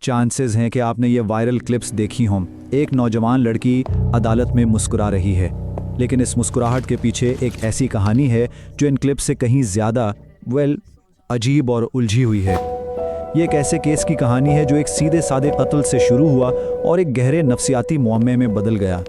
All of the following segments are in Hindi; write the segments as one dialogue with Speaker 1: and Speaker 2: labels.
Speaker 1: चांसेस हैं कि आपने ये वायरल क्लिप्स देखी हों। एक नौजवान लड़की अदालत में मुस्कुरा रही है, लेकिन इस मुस्कुराहट के पीछे एक ऐसी कहानी है जो इन क्लिप्स से कहीं ज़्यादा अजीब और उलझी हुई है। ये एक ऐसे केस की कहानी है जो एक सीधे सादे कत्ल से शुरू हुआ और एक गहरे नफ्सियाती मुअम्मे में बदल गया।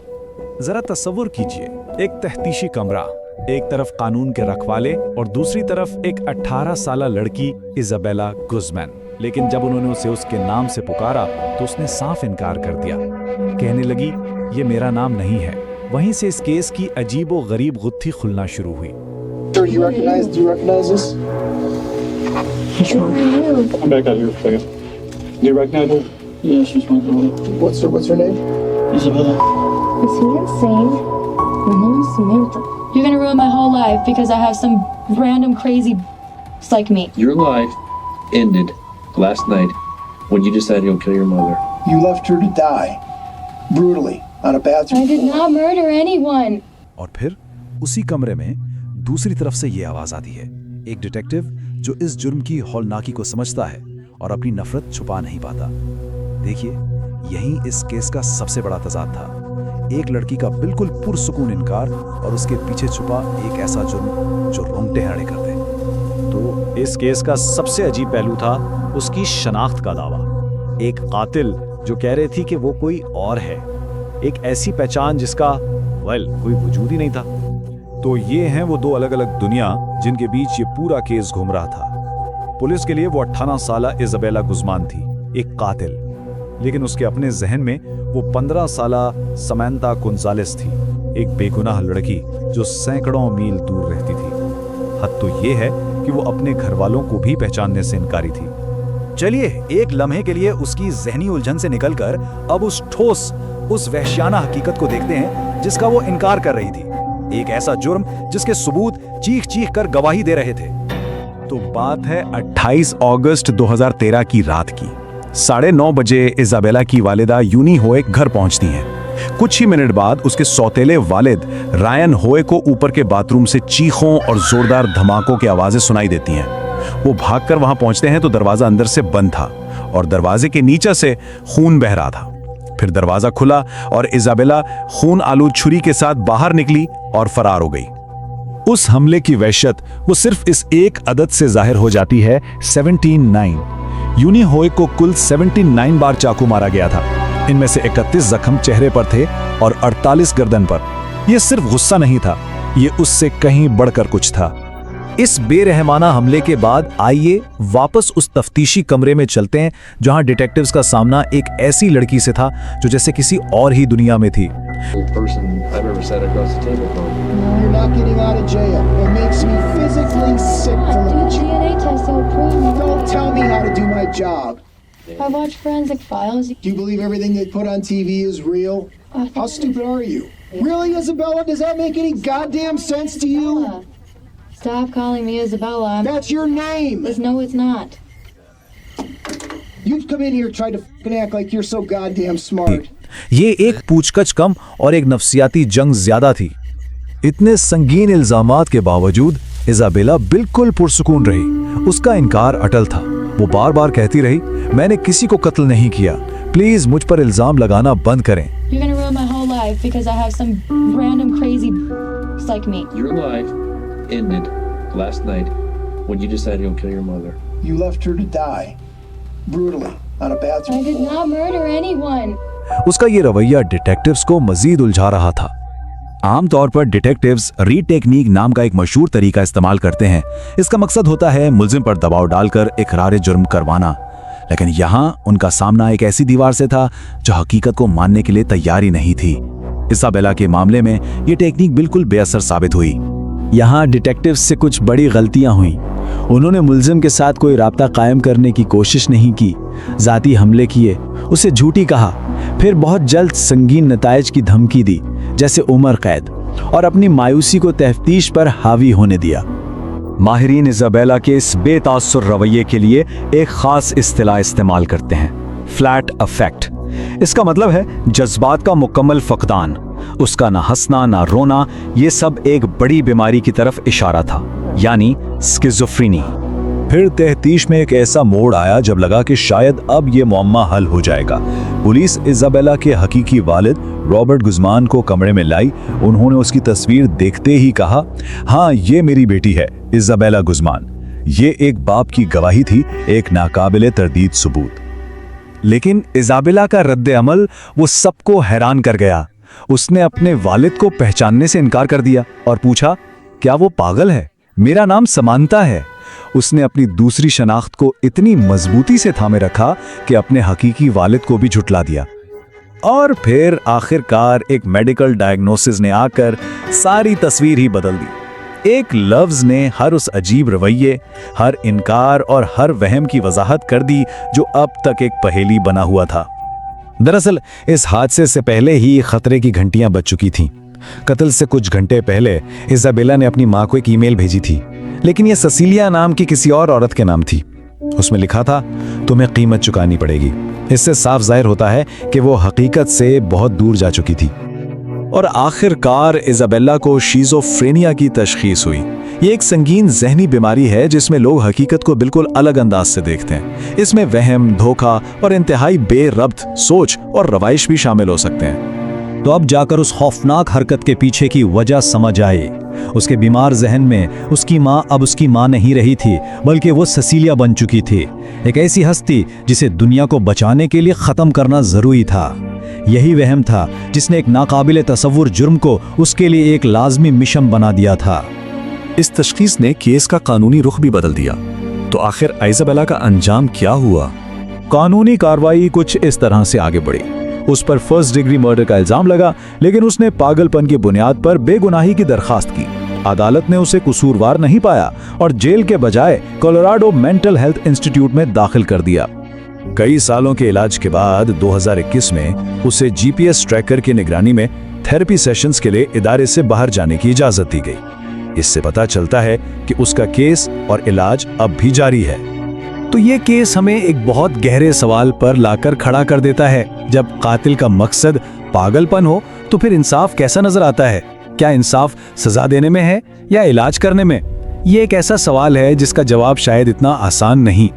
Speaker 2: जरा तस्वुर कीजिए, एक तफ्तीशी कमरा, एक तरफ कानून के रखवाले और दूसरी तरफ एक 18 साला लड़की इजाबेला गुज़मैन। लेकिन जब उन्होंने उसे उसके नाम से पुकारा तो उसने साफ इनकार कर दिया। कहने लगी, ये मेरा नाम नहीं है। वहीं से इस केस की अजीबो गरीब गुत्थी खुलना शुरू हुई।
Speaker 3: Do you recognize this?
Speaker 4: I'm back out here for a second. Do you recognize her? Yeah, she's my daughter.
Speaker 3: What's her name?
Speaker 4: Isabella.
Speaker 5: Is he insane? My name is Samantha. You're gonna ruin my whole life because I have some random crazy like me.
Speaker 6: Your life ended last night when you decided you'll kill your mother.
Speaker 3: You left her to die brutally on a bathroom
Speaker 5: I did
Speaker 3: floor.
Speaker 5: not murder anyone.
Speaker 2: और फिर उसी कमरे में दूसरी तरफ से ये आवाज आती है। एक डिटेक्टिव जो इस जुर्म की हौलनाकी को समझता है और अपनी नफरत छुपा नहीं पाता। देखिए, यही इस केस का सबसे बड़ा तजाद था। एक लड़की का बिल्कुल पुरसुकून इनकार और उसके पीछे छुपा एक ऐसा जुर्म जो रोंगटे खड़े कर दे। तो इस केस का सबसे अजीब पहलू था उसकी शनाख्त का दावा। एक कातिल जो कह रही थी कि वो कोई और है, एक ऐसी पहचान जिसका कोई वजूद ही नहीं था। तो ये हैं वो दो अलग अलग दुनिया जिनके बीच ये पूरा केस घूम रहा था। पुलिस के लिए वो 18 साला इजाबेला गुज़मान थी, एक कातिल, लेकिन उसके अपने जहन में वो 15 साला समंता गोंजालेस थी, एक बेगुनाह लड़की जो सैकड़ों मील दूर रहती थी। हद तो ये है कि वो अपने घर वालों को भी पहचानने से इनकारी थी। चलिए एक लम्हे के लिए उसकी जहनी उलझन से निकलकर अब उस ठोस, उस वहशियाना हकीकत को देखते हैं जिसका वो इनकार कर रही थी। एक ऐसा जुर्म जिसके सबूत चीख चीख कर गवाही दे रहे थे। तो बात है 28 अगस्त 2013 की रात की। 9:30 बजे इजाबेला की वालिदा यूनी होए घर पहुंचती हैं। कुछ ही मिनट बाद उसके सौतेले वालिद रायन होए को ऊपर के बाथरूम से चीखों और जोरदार धमाकों की आवाजें सुनाई देती हैं। वो भागकर वहां पहुंचते हैं तो दरवाजा अंदर से बंद था और दरवाजे के नीचे से खून बह रहा था। फिर दरवाजा खुला और इजाबेला खून आलूद छुरी के साथ बाहर निकली और फरार हो गई। उस हमले की वहशत वो सिर्फ इस एक अदद से जाहिर हो जाती है, 79। यूनी होए को कुल 79 बार चाकू मारा गया था। इनमें से 31 जख्म चेहरे पर थे और 48 गर्दन पर। यह सिर्फ गुस्सा नहीं था, ये उससे कहीं बढ़कर कुछ था। इस बेरहमाना हमले के बाद आइए वापस उस तफ्तीशी कमरे में चलते हैं जहां डिटेक्टिव्स का सामना एक ऐसी लड़की से था जो जैसे किसी और ही दुनिया में थी।
Speaker 6: Person I've ever sat across the table from.
Speaker 3: You're not getting out of jail. It makes me physically sick to
Speaker 5: Do
Speaker 3: look
Speaker 5: a
Speaker 3: at you.
Speaker 5: DNA test that will prove me.
Speaker 3: Don't tell me how to do my job.
Speaker 5: I watch Forensic Files.
Speaker 3: Do you believe everything they put on TV is real? How stupid are you? Really, Isabella? Does that make any goddamn sense to you?
Speaker 5: Stop calling me Isabella.
Speaker 3: That's your name.
Speaker 5: No, it's not.
Speaker 3: You've come in here tried to fucking act like you're so goddamn smart.
Speaker 1: ये एक पूछकछ कम और एक नफ्सियाती जंग ज्यादा थी। इतने संगीन इल्जामात के बावजूद इजाबेला बिल्कुल पुरसुकून रही। उसका इनकार अटल था। वो बार बार कहती रही, मैंने किसी को कत्ल नहीं किया, प्लीज मुझ पर इल्जाम लगाना बंद करें।
Speaker 5: You're gonna ruin my whole life because I have some random crazy like me.
Speaker 6: Your life ended last night when you decided you'll kill your mother.
Speaker 3: You left her to die brutally on a bathroom
Speaker 5: I did
Speaker 3: floor.
Speaker 5: not murder anyone.
Speaker 1: उसका ये रवैया डिटेक्टिव्स को मजीद उलझा रहा था। आमतौर पर डिटेक्टिव्स रीड टेक्निक नाम का एक मशहूर तरीका इस्तेमाल करते हैं। इसका मकसद होता है मुल्जिम पर दबाव डालकर इकरार जुर्म करवाना। लेकिन यहाँ उनका सामना एक ऐसी दीवार से था जो हकीकत को मानने के लिए तैयार ही नहीं थी। इसाबेला के मामले में ये टेक्निक बिल्कुल बेअसर साबित हुई। यहाँ डिटेक्टिव्स से कुछ बड़ी गलतियां हुई। उन्होंने मुल्जिम के साथ कोई राब्ता कायम करने की कोशिश नहीं की, जाती हमले किए, उसे झूठी कहा, फिर बहुत जल्द संगीन नतायज की धमकी दी जैसे उम्र कैद, और अपनी मायूसी को तफ्तीश पर हावी होने दिया। माहिरीन इजाबेला के इस बेतासुर रवैये के लिए एक खास इस्तिलाह इस्तेमाल करते हैं, फ्लैट अफेक्ट। इसका मतलब है जज्बात का मुकम्मल फकदान। उसका ना हंसना ना रोना, ये सब एक बड़ी बीमारी की तरफ इशारा था, यानी स्किज़ोफ्रेनी। फिर तफ्तीश में एक ऐसा मोड़ आया जब लगा कि शायद अब ये मुअम्मा हल हो जाएगा। पुलिस इजाबेला के हकीकी वालिद रॉबर्ट गुज़मान को कमरे में लाई। उन्होंने उसकी तस्वीर देखते ही कहा, हाँ, ये मेरी बेटी है, इजाबेला गुज़मान। ये एक बाप की गवाही थी, एक नाकाबिले तरदीद सबूत। लेकिन इजाबेला का रद्द अमल वो सबको हैरान कर गया। उसने अपने वालिद को पहचानने से इनकार कर दिया और पूछा, क्या वो पागल है? मेरा नाम समांता है। उसने अपनी दूसरी शनाख्त को इतनी मजबूती से थामे रखा कि अपने हकीकी वालिद को भी झुटला दिया। और फिर आखिरकार एक मेडिकल डायग्नोसिस ने आकर सारी तस्वीर ही बदल दी। एक लफ्ज ने हर उस अजीब रवैये, हर इनकार और हर वहम की वजाहत कर दी जो अब तक एक पहेली बना हुआ था। दरअसल इस हादसे से पहले ही खतरे की घंटियां बज चुकी थीं। कत्ल से कुछ घंटे पहले इजाबेला ने अपनी मां को एक ईमेल भेजी थी, लेकिन यह सिसिलिया नाम की किसी और औरत के नाम थी। उसमें लिखा था, तुम्हें कीमत चुकानी पड़ेगी। इससे साफ जाहिर होता है कि वो हकीकत से बहुत दूर जा चुकी थी। और आखिरकार इजाबेला को शिज़ोफ्रेनिया की तशखीस हुई। ये एक संगीन ज़हनी बीमारी है जिसमें लोग हकीकत को बिल्कुल अलग अंदाज से देखते हैं। इसमें वहम, धोखा और इंतहाई बेरब्त सोच और रवाइश भी शामिल हो सकते हैं।
Speaker 7: तो अब जाकर उस खौफनाक हरकत के पीछे की वजह समझ आई। उसके बीमार जहन में उसकी माँ अब उसकी माँ नहीं रही थी, बल्कि वो सिसिलिया बन चुकी थी, एक ऐसी हस्ती जिसे दुनिया को बचाने के लिए ख़त्म करना ज़रूरी था। यही वहम था जिसने एक नाकाबिले तसव्वुर जुर्म को उसके लिए एक लाजमी मिशन बना दिया था।
Speaker 1: इस तशखीस ने केस का कानूनी रुख भी बदल दिया। तो आखिर इजाबेला का अंजाम क्या हुआ? कानूनी कार्रवाई कुछ इस तरह से आगे बढ़ी। उस पर फर्स्ट डिग्री मर्डर का इल्जाम लगा, लेकिन उसने पागलपन की बुनियाद पर बेगुनाही की दरखास्त की। अदालत ने उसे कसूरवार नहीं पाया और जेल के बजाय कोलोराडो मेंटल हेल्थ इंस्टीट्यूट में दाखिल कर दिया। कई सालों के इलाज के बाद 2021 में उसे जीपीएस ट्रैकर की निगरानी में थेरेपी सेशंस के लिए इदारे से बाहर जाने की इजाजत दी गई। इससे पता चलता है कि उसका केस और इलाज अब भी जारी है।
Speaker 2: तो ये केस हमें एक बहुत गहरे सवाल पर लाकर खड़ा कर देता है। जब कातिल का मकसद पागलपन हो तो फिर इंसाफ कैसा नजर आता है? क्या इंसाफ सजा देने में है या इलाज करने में? ये एक ऐसा सवाल है जिसका जवाब शायद इतना आसान नहीं।